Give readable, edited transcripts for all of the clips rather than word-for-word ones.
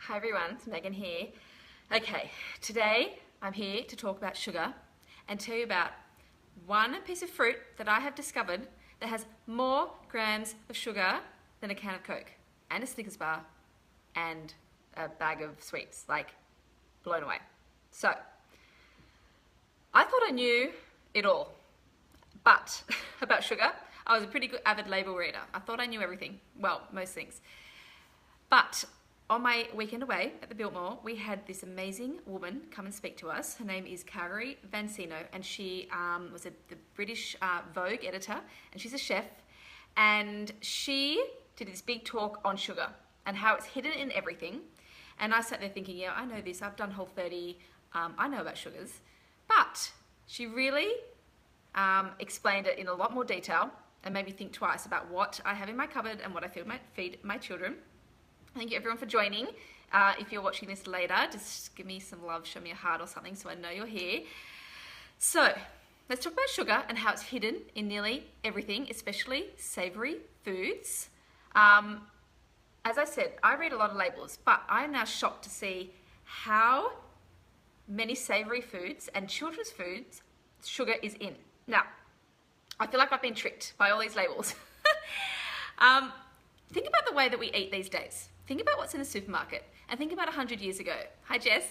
Hi everyone, it's Megan here. Okay, today I'm here to talk about sugar and tell you about one piece of fruit that I have discovered that has more grams of sugar than a can of Coke and a Snickers bar and a bag of sweets. Like, blown away. So, I thought I knew it all, but about sugar, I was a pretty good avid label reader. I thought I knew everything, well, most things. But on my weekend away at the Biltmore, we had this amazing woman come and speak to us. Her name is Carrie Vancino, and she was the British Vogue editor, and she's a chef. And she did this big talk on sugar and how it's hidden in everything. And I sat there thinking, yeah, I know this. I've done Whole30. I know about sugars. But she really explained it in a lot more detail and made me think twice about what I have in my cupboard and what I feed my children. Thank you everyone for joining. If you're watching this later, just give me some love, show me a heart or something so I know you're here. So, let's talk about sugar and how it's hidden in nearly everything, especially savoury foods. As I said, I read a lot of labels, but I am now shocked to see how many savoury foods and children's foods sugar is in. Now, I feel like I've been tricked by all these labels. Think about the way that we eat these days. Think about what's in the supermarket and think about 100 years ago. Hi, Jess.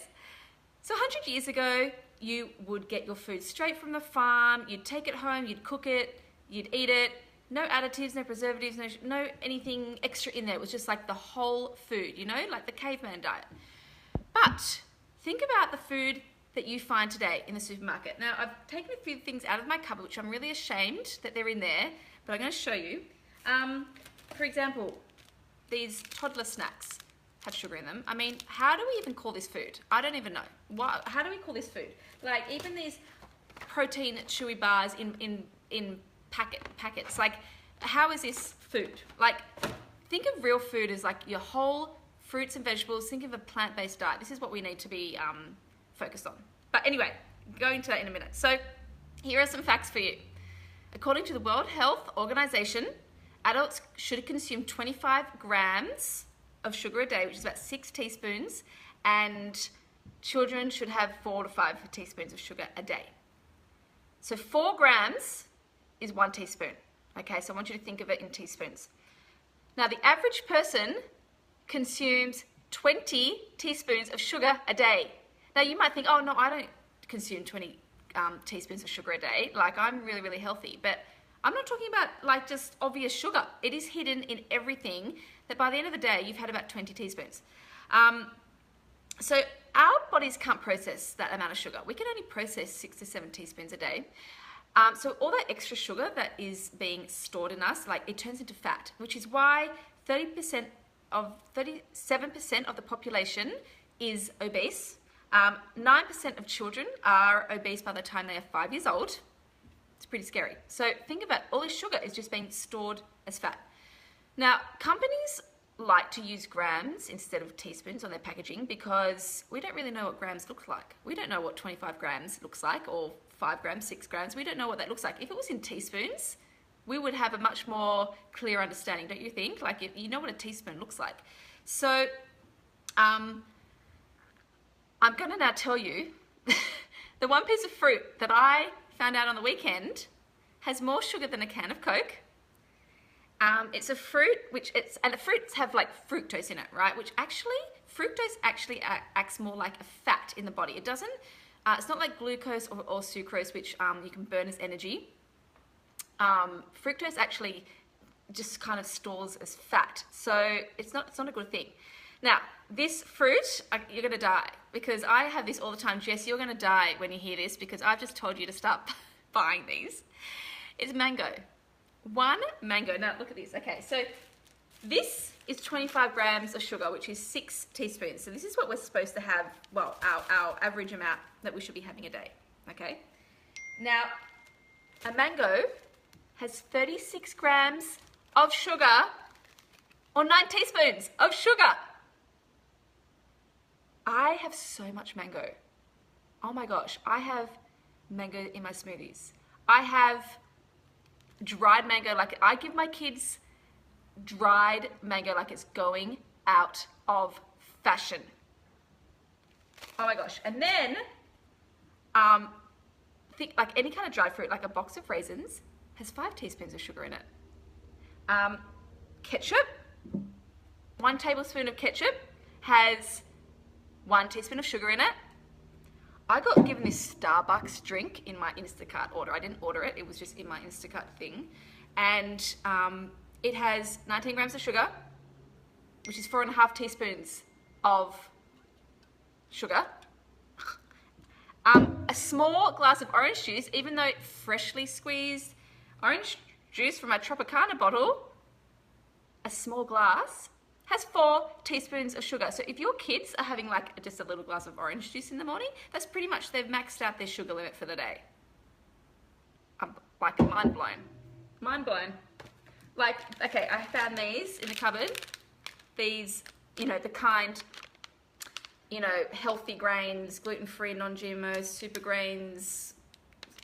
So 100 years ago, you would get your food straight from the farm, you'd take it home, you'd cook it, you'd eat it. No additives, no preservatives, no anything extra in there. It was just like the whole food, you know, like the caveman diet. But think about the food that you find today in the supermarket. Now, I've taken a few things out of my cupboard, which I'm really ashamed that they're in there, but I'm going to show you. For example, these toddler snacks have sugar in them. I mean, how do we even call this food? I don't even know. How do we call this food? Like, even these protein chewy bars in packets. Like, how is this food? Like, think of real food as like your whole fruits and vegetables. Think of a plant-based diet. This is what we need to be focused on. But anyway, going to that in a minute. So, here are some facts for you. According to the World Health Organization, adults should consume 25 grams of sugar a day, which is about 6 teaspoons, and children should have 4 to 5 teaspoons of sugar a day. So 4 grams is 1 teaspoon. Okay, so I want you to think of it in teaspoons. Now, the average person consumes 20 teaspoons of sugar a day. Now, you might think, oh, no, I don't consume 20 teaspoons of sugar a day. Like, I'm really, really healthy. But I'm not talking about like just obvious sugar. It is hidden in everything that by the end of the day, you've had about 20 teaspoons. So our bodies can't process that amount of sugar. We can only process 6 to 7 teaspoons a day. So all that extra sugar that is being stored in us, like, it turns into fat, which is why 37% of the population is obese. 9% of children are obese by the time they are 5 years old. It's pretty scary. So think about all this sugar is just being stored as fat. Now, companies like to use grams instead of teaspoons on their packaging because we don't really know what grams look like. We don't know what 25 grams looks like, or 5 grams, 6 grams. We don't know what that looks like. If it was in teaspoons, we would have a much more clear understanding, don't you think? Like, if you know what a teaspoon looks like. So I'm going to now tell you the one piece of fruit that I found out on the weekend has more sugar than a can of Coke. It's a fruit and the fruits have like fructose in it, right? Which actually, fructose actually acts more like a fat in the body. It doesn't, it's not like glucose or sucrose, which you can burn as energy. Fructose actually just kind of stores as fat. So it's not a good thing. Now, this fruit, you're going to die because I have this all the time. Jess, you're going to die when you hear this because I've just told you to stop buying these. It's mango. 1 mango. Now, look at this. Okay, so this is 25 grams of sugar, which is 6 teaspoons. So this is what we're supposed to have, well, our average amount that we should be having a day, okay? Now, a mango has 36 grams of sugar, or 9 teaspoons of sugar. I have so much mango. Oh my gosh, I have mango in my smoothies. I have dried mango. Like, I give my kids dried mango like it's going out of fashion. Oh my gosh. And then, think like any kind of dried fruit, like a box of raisins has 5 teaspoons of sugar in it. Ketchup, 1 tablespoon of ketchup has 1 teaspoon of sugar in it. I got given this Starbucks drink in my Instacart order. I didn't order it, it was just in my Instacart thing. And it has 19 grams of sugar, which is 4.5 teaspoons of sugar. A small glass of orange juice, even though freshly squeezed orange juice from my Tropicana bottle, a small glass, has 4 teaspoons of sugar. So if your kids are having like just a little glass of orange juice in the morning, that's pretty much, they've maxed out their sugar limit for the day. I'm like mind blown. Mind blown. Like, okay, I found these in the cupboard. These, you know, the kind, you know, healthy grains, gluten-free, non-GMO, super grains,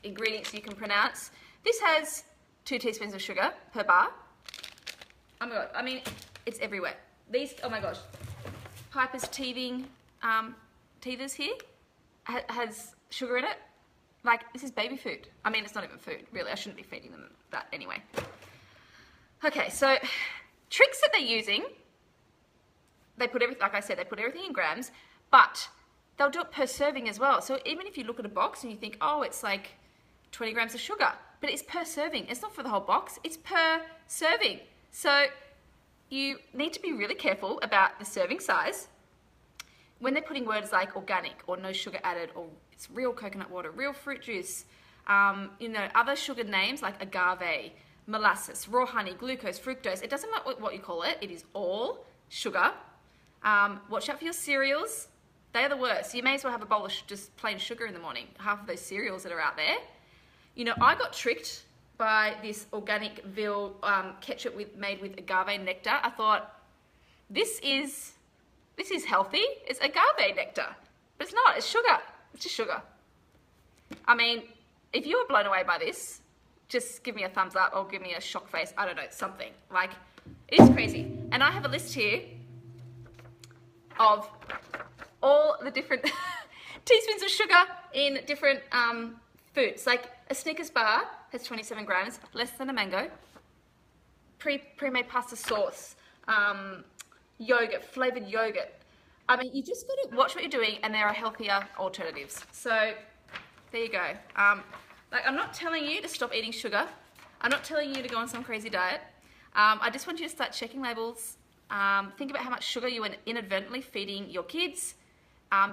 ingredients you can pronounce. This has 2 teaspoons of sugar per bar. Oh my God, I mean, it's everywhere. These, oh my gosh, Piper's teething, teethers here has sugar in it. Like, this is baby food. I mean, it's not even food, really. I shouldn't be feeding them that anyway. Okay, so tricks that they're using, they put everything, like I said, they put everything in grams, but they'll do it per serving as well. So even if you look at a box and you think, oh, it's like 20 grams of sugar, but it's per serving. It's not for the whole box, it's per serving. So you need to be really careful about the serving size when they're putting words like organic or no sugar added, or it's real coconut water, real fruit juice, you know, other sugar names like agave, molasses, raw honey, glucose, fructose. It doesn't matter what you call it, it is all sugar. Watch out for your cereals. They're the worst. You may as well have a bowl of just plain sugar in the morning. Half of those cereals that are out there. You know, I got tricked by this organic veal ketchup made with agave nectar. I thought, this is healthy. It's agave nectar. But it's not, it's sugar. It's just sugar. I mean, if you were blown away by this, just give me a thumbs up or give me a shock face. I don't know, something. Like, it is crazy. And I have a list here of all the different teaspoons of sugar in different foods. Like a Snickers bar has 27 grams, less than a mango. Pre-made pasta sauce, yogurt, flavored yogurt. I mean, you just got to watch what you're doing, and there are healthier alternatives. So there you go. Like, I'm not telling you to stop eating sugar. I'm not telling you to go on some crazy diet. I just want you to start checking labels. Think about how much sugar you are inadvertently feeding your kids.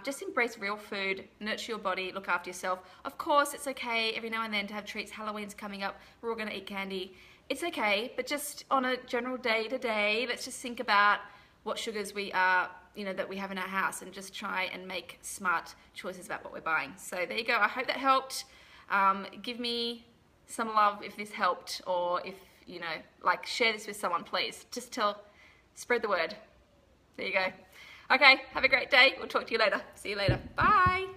Just embrace real food, nurture your body, look after yourself. Of course, it's okay every now and then to have treats. Halloween's coming up, we're all going to eat candy. It's okay, but just on a general day-to-day, let's just think about what sugars we are, you know, that we have in our house, and just try and make smart choices about what we're buying. So there you go. I hope that helped. Give me some love if this helped, or if, you know, like, share this with someone, please. Just spread the word. There you go. Okay, have a great day. We'll talk to you later. See you later. Bye.